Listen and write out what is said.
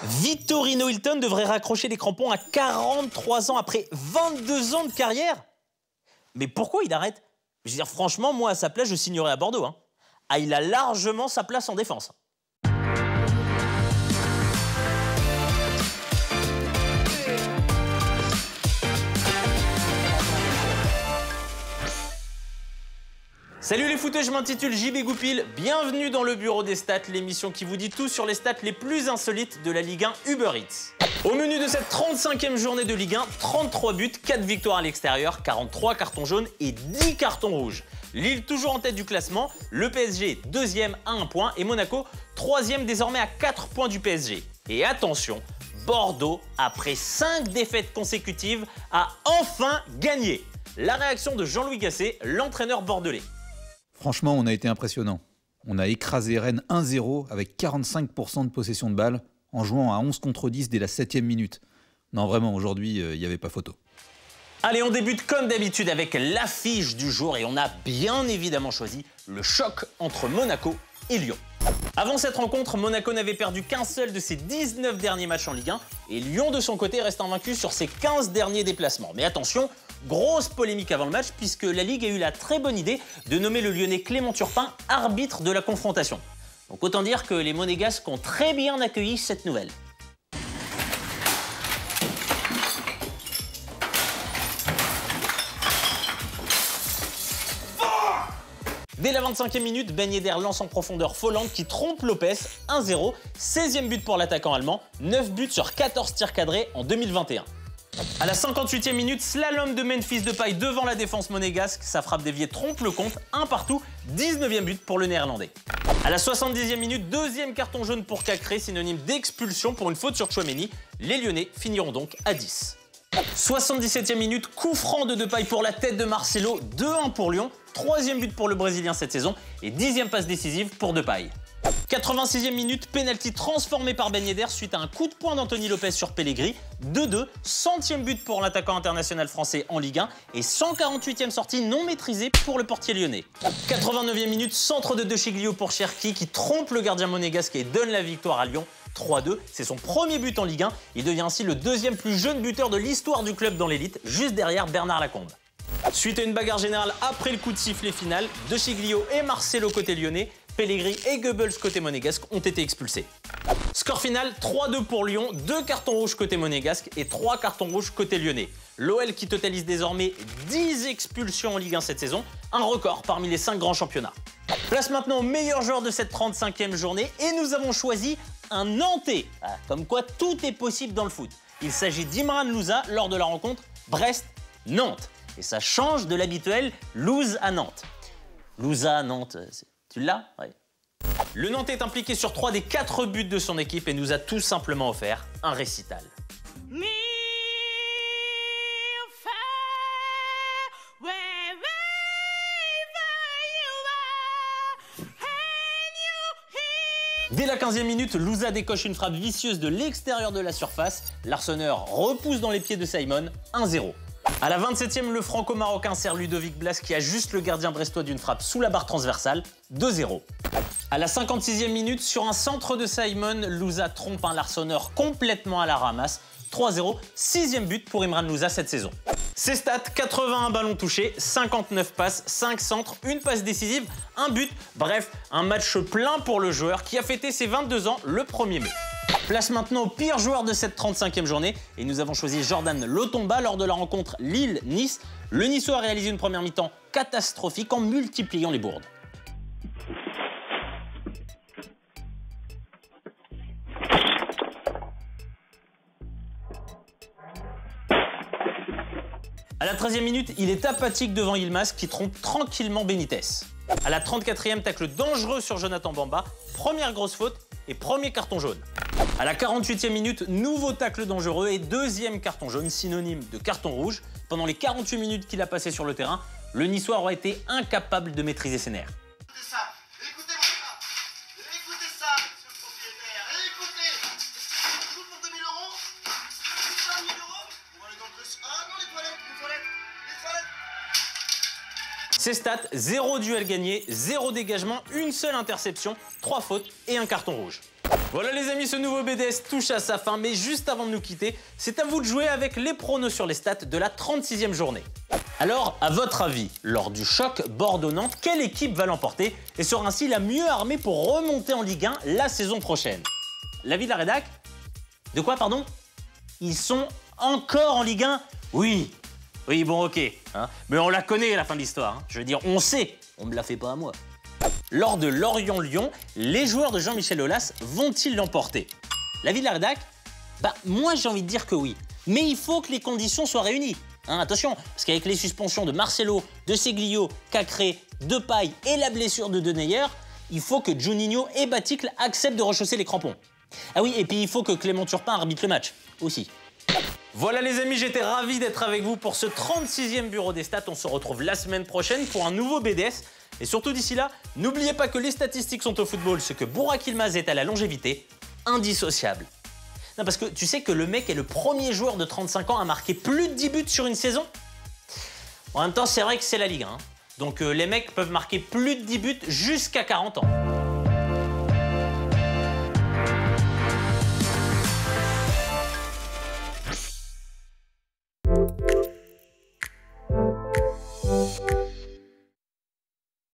Vittorino Hilton devrait raccrocher les crampons à 43 ans après 22 ans de carrière. Mais pourquoi il arrête? Je veux dire, franchement, moi, à sa place, je signerais à Bordeaux. Ah, il a largement sa place en défense. Salut les footeux, je m'intitule JB Goupil. Bienvenue dans le Bureau des Stats, l'émission qui vous dit tout sur les stats les plus insolites de la Ligue 1 Uber Eats. Au menu de cette 35e journée de Ligue 1, 33 buts, 4 victoires à l'extérieur, 43 cartons jaunes et 10 cartons rouges. Lille toujours en tête du classement, le PSG deuxième à 1 point et Monaco troisième désormais à 4 points du PSG. Et attention, Bordeaux, après 5 défaites consécutives, a enfin gagné. La réaction de Jean-Louis Gasset, l'entraîneur bordelais. Franchement, on a été impressionnant. On a écrasé Rennes 1-0 avec 45% de possession de balle en jouant à 11 contre 10 dès la 7e minute. Non, vraiment, aujourd'hui, il n'y avait pas photo. Allez, on débute comme d'habitude avec l'affiche du jour et on a bien évidemment choisi le choc entre Monaco et Lyon. Avant cette rencontre, Monaco n'avait perdu qu'un seul de ses 19 derniers matchs en Ligue 1 et Lyon de son côté reste invaincu sur ses 15 derniers déplacements. Mais attention, grosse polémique avant le match puisque la Ligue a eu la très bonne idée de nommer le Lyonnais Clément Turpin arbitre de la confrontation. Donc autant dire que les Monégasques ont très bien accueilli cette nouvelle. Dès la 25e minute, Ben Yedder lance en profondeur Folland qui trompe Lopez, 1-0, 16e but pour l'attaquant allemand, 9 buts sur 14 tirs cadrés en 2021. À la 58e minute, slalom de Memphis Depay devant la défense monégasque, sa frappe déviée trompe le compte, 1 partout, 19e but pour le néerlandais. À la 70e minute, deuxième carton jaune pour Cacré, synonyme d'expulsion pour une faute sur Tchouaméni. Les Lyonnais finiront donc à 10. 77e minute, coup franc de Depay pour la tête de Marcelo, 2-1 pour Lyon, 3e but pour le Brésilien cette saison et 10e passe décisive pour Depay. 86e minute, pénalty transformé par Ben Yedder suite à un coup de poing d'Anthony Lopez sur Pellegrini, 2-2, 100e but pour l'attaquant international français en Ligue 1 et 148e sortie non maîtrisée pour le portier lyonnais. 89e minute, centre de De Sciglio pour Cherki qui trompe le gardien monégasque et donne la victoire à Lyon. 3-2, c'est son premier but en Ligue 1. Il devient ainsi le deuxième plus jeune buteur de l'histoire du club dans l'élite, juste derrière Bernard Lacombe. Suite à une bagarre générale après le coup de sifflet final, De Sciglio et Marcelo côté lyonnais, Pellegrini et Goebbels côté monégasque ont été expulsés. Score final 3-2 pour Lyon, 2 cartons rouges côté monégasque et 3 cartons rouges côté lyonnais. L'OL qui totalise désormais 10 expulsions en Ligue 1 cette saison, un record parmi les 5 grands championnats. Place maintenant au meilleur joueur de cette 35e journée et nous avons choisi un Nantais. Comme quoi tout est possible dans le foot. Il s'agit d'Imran Louza lors de la rencontre Brest-Nantes. Et ça change de l'habituel Louz à Nantes. Louza à Nantes, tu l'as? Ouais. Le Nantais est impliqué sur 3 des 4 buts de son équipe et nous a tout simplement offert un récital. Dès la 15e minute, Louza décoche une frappe vicieuse de l'extérieur de la surface. L'Arseneur repousse dans les pieds de Simon, 1-0. À la 27e, le franco-marocain sert Ludovic Blas qui ajuste le gardien brestois d'une frappe sous la barre transversale, 2-0. À la 56e minute, sur un centre de Simon, Louza trompe un Larsonneur complètement à la ramasse, 3-0, 6e but pour Imran Louza cette saison. Ses stats, 81 ballons touchés, 59 passes, 5 centres, une passe décisive, un but. Bref, un match plein pour le joueur qui a fêté ses 22 ans le 1er mai. Place maintenant au pire joueur de cette 35e journée et nous avons choisi Jordan Lotomba lors de la rencontre Lille-Nice. Le Niçois a réalisé une première mi-temps catastrophique en multipliant les bourdes. À la 13e minute, il est apathique devant Yilmaz qui trompe tranquillement Benitez. À la 34e, tacle dangereux sur Jonathan Bamba, première grosse faute et premier carton jaune. À la 48e minute, nouveau tacle dangereux et deuxième carton jaune, synonyme de carton rouge. Pendant les 48 minutes qu'il a passé sur le terrain, le Niçois aura été incapable de maîtriser ses nerfs. Écoutez ça, monsieur le propriétaire, écoutez. Est-ce que c'est toujours pour 2000 €? C'est ça, 1000 €? On va aller dans le dress. Ah non, les toilettes. Ses stats, 0 duel gagné, 0 dégagement, une seule interception, 3 fautes et un carton rouge. Voilà les amis, ce nouveau BDS touche à sa fin, mais juste avant de nous quitter, c'est à vous de jouer avec les pronos sur les stats de la 36e journée. Alors, à votre avis, lors du choc Bordeaux-Nantes, quelle équipe va l'emporter et sera ainsi la mieux armée pour remonter en Ligue 1 la saison prochaine? L'avis de la rédac? De quoi, pardon? Ils sont encore en Ligue 1? Oui, bon ok, hein. Mais on la connaît la fin de l'histoire, hein. Je veux dire, on sait, on me la fait pas à moi. Lors de Lorient-Lyon, les joueurs de Jean-Michel Aulas vont-ils l'emporter? L'avis de la rédac? Moi j'ai envie de dire que oui, mais il faut que les conditions soient réunies. Hein, attention, parce qu'avec les suspensions de Marcelo, de Seglio, Cacré, Depay et la blessure de Denayer, il faut que Juninho et Baticle acceptent de rechausser les crampons. Ah oui, et puis il faut que Clément Turpin arbitre le match, aussi. Voilà les amis, j'étais ravi d'être avec vous pour ce 36e Bureau des Stats. On se retrouve la semaine prochaine pour un nouveau BDS. Et surtout d'ici là, n'oubliez pas que les statistiques sont au football, ce que Burak Yılmaz est à la longévité, indissociable. Non, parce que tu sais que le mec est le premier joueur de 35 ans à marquer plus de 10 buts sur une saison. En même temps, c'est vrai que c'est la Ligue 1. Donc les mecs peuvent marquer plus de 10 buts jusqu'à 40 ans.